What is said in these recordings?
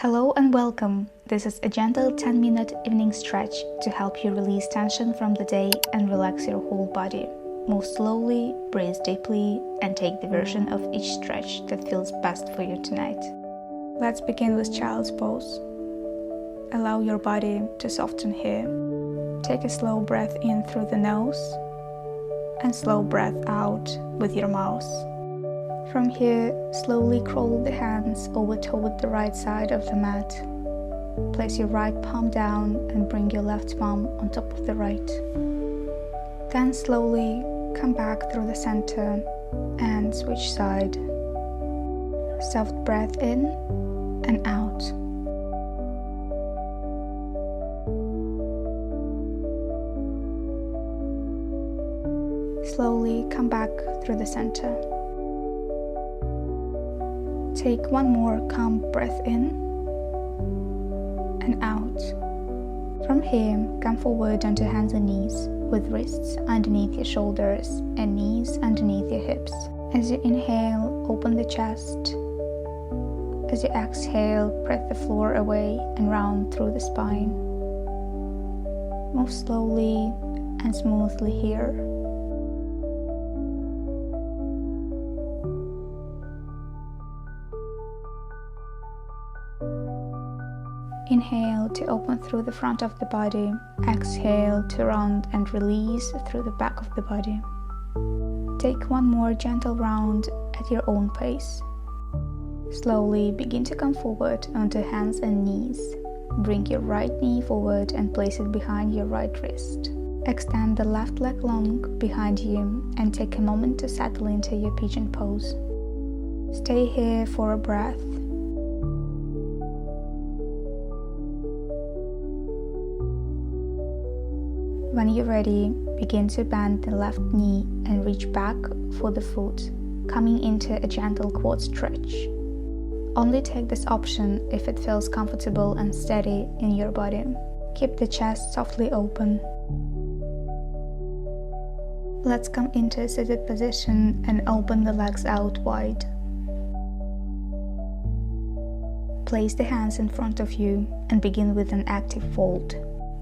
Hello and welcome. This is a gentle 10-minute evening stretch to help you release tension from the day and relax your whole body. Move slowly, breathe deeply, and take the version of each stretch that feels best for you tonight. Let's begin with child's pose. Allow your body to soften here. Take a slow breath in through the nose and slow breath out with your mouth. From here, slowly crawl the hands over toward the right side of the mat. Place your right palm down and bring your left palm on top of the right. Then slowly come back through the center and switch side. Soft breath in and out. Slowly come back through the center. Take one more calm breath in and out. From here, come forward onto hands and knees with wrists underneath your shoulders and knees underneath your hips. As you inhale, open the chest. As you exhale, press the floor away and round through the spine. Move slowly and smoothly here. Inhale to open through the front of the body. Exhale to round and release through the back of the body. Take one more gentle round at your own pace. Slowly begin to come forward onto hands and knees. Bring your right knee forward and place it behind your right wrist. Extend the left leg long behind you and take a moment to settle into your pigeon pose. Stay here for a breath. When you're ready, begin to bend the left knee and reach back for the foot, coming into a gentle quad stretch. Only take this option if it feels comfortable and steady in your body. Keep the chest softly open. Let's come into a seated position and open the legs out wide. Place the hands in front of you and begin with an active fold.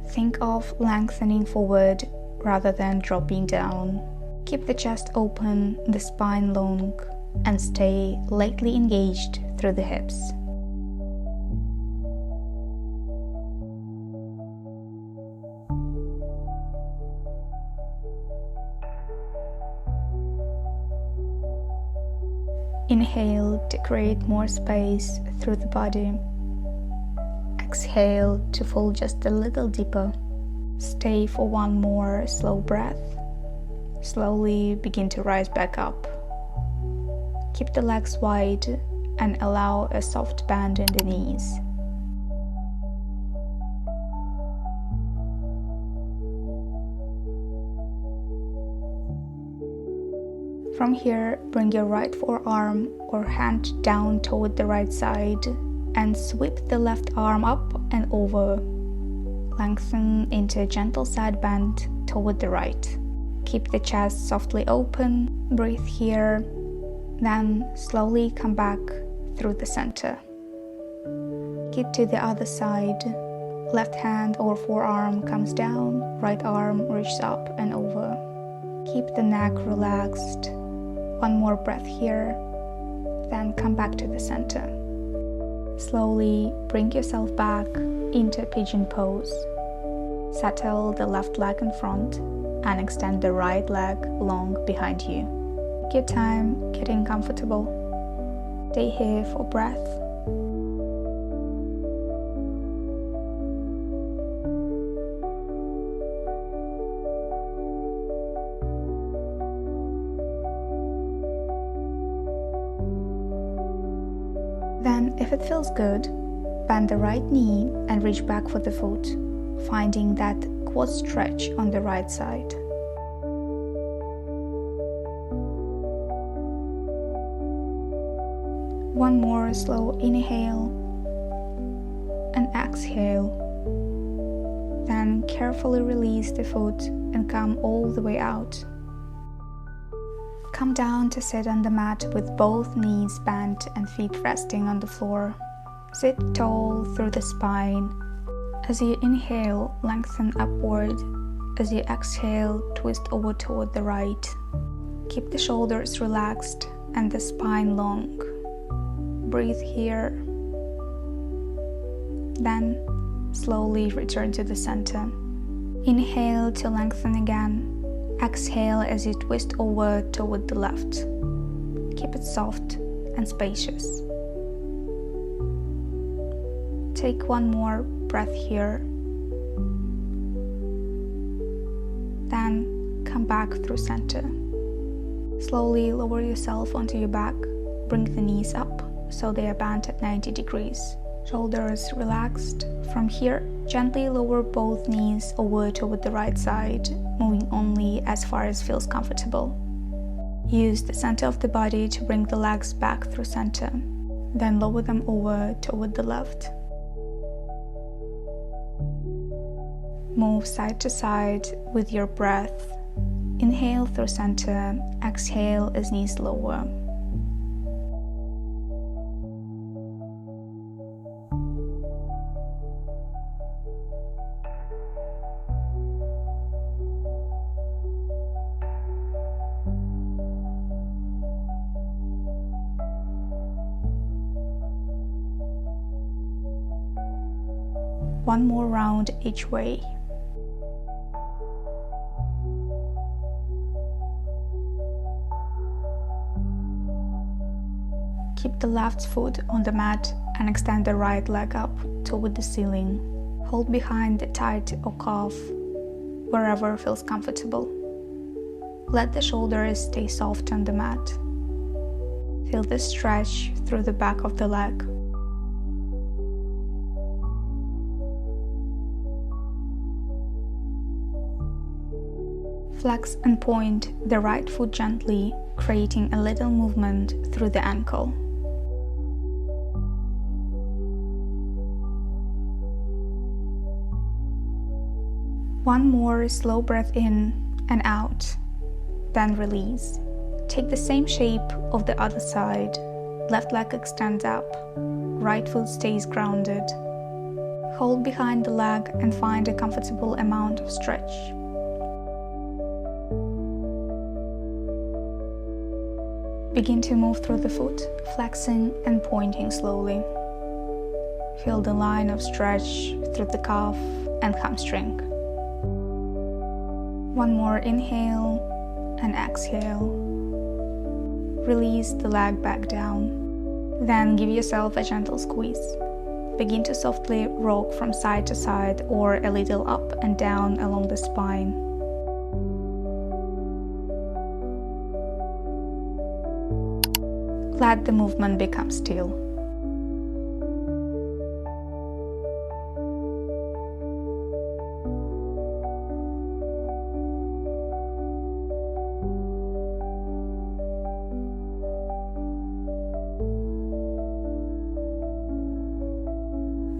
Think of lengthening forward rather than dropping down. Keep the chest open, the spine long, and stay lightly engaged through the hips. Inhale to create more space through the body. Exhale to fall just a little deeper. Stay for one more slow breath. Slowly begin to rise back up. Keep the legs wide and allow a soft bend in the knees. From here, bring your right forearm or hand down toward the right side and sweep the left arm up and over. Lengthen into a gentle side bend toward the right. Keep the chest softly open, breathe here, then slowly come back through the center. Keep to the other side. Left hand or forearm comes down, right arm reaches up and over. Keep the neck relaxed. One more breath here, then come back to the center. Slowly bring yourself back into Pigeon Pose. Settle the left leg in front and extend the right leg long behind you. Take your time getting comfortable. Stay here for breath. Then, if it feels good, bend the right knee and reach back for the foot, finding that quad stretch on the right side. One more slow inhale and exhale. Then carefully release the foot and come all the way out. Come down to sit on the mat with both knees bent and feet resting on the floor. Sit tall through the spine. As you inhale, lengthen upward. As you exhale, twist over toward the right. Keep the shoulders relaxed and the spine long. Breathe here. Then slowly return to the center. Inhale to lengthen again. Exhale as you twist over toward the left. Keep it soft and spacious. Take one more breath here. Then come back through center. Slowly lower yourself onto your back. Bring the knees up so they are bent at 90 degrees. Shoulders relaxed. From here, gently lower both knees over toward the right side, moving only as far as feels comfortable. Use the center of the body to bring the legs back through center. Then lower them over toward the left. Move side to side with your breath. Inhale through center, exhale as knees lower. One more round each way. Keep the left foot on the mat and extend the right leg up toward the ceiling. Hold behind the thigh or calf, wherever feels comfortable. Let the shoulders stay soft on the mat. Feel the stretch through the back of the leg. Flex and point the right foot gently, creating a little movement through the ankle. One more slow breath in and out, then release. Take the same shape of the other side. Left leg extends up, right foot stays grounded. Hold behind the leg and find a comfortable amount of stretch. Begin to move through the foot, flexing and pointing slowly. Feel the line of stretch through the calf and hamstring. One more inhale and exhale. Release the leg back down. Then give yourself a gentle squeeze. Begin to softly rock from side to side or a little up and down along the spine. Let the movement become still.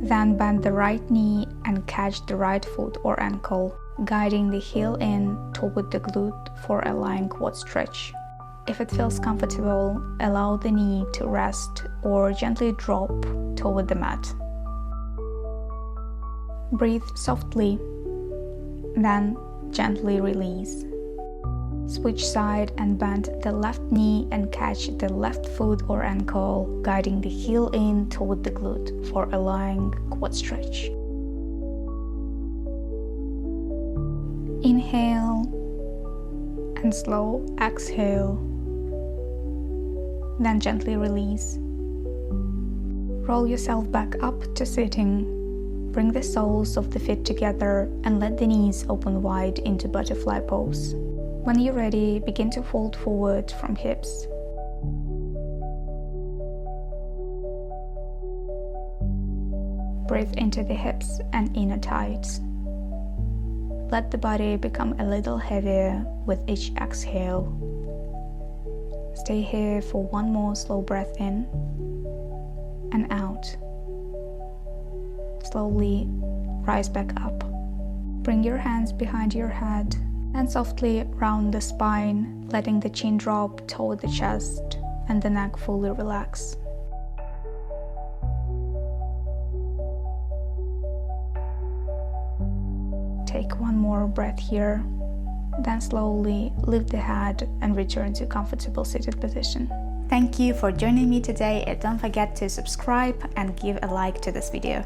Then bend the right knee and catch the right foot or ankle, guiding the heel in toward the glute for a lying quad stretch. If it feels comfortable, allow the knee to rest or gently drop toward the mat. Breathe softly, then gently release. Switch side and bend the left knee and catch the left foot or ankle, guiding the heel in toward the glute for a lying quad stretch. Inhale and slow exhale. Then gently release. Roll yourself back up to sitting. Bring the soles of the feet together and let the knees open wide into butterfly pose. When you're ready, begin to fold forward from hips. Breathe into the hips and inner thighs. Let the body become a little heavier with each exhale. Stay here for one more slow breath in and out. Slowly rise back up. Bring your hands behind your head and softly round the spine, letting the chin drop toward the chest and the neck fully relax. Take one more breath here. Then slowly lift the head and return to comfortable seated position. Thank you for joining me today, and don't forget to subscribe and give a like to this video.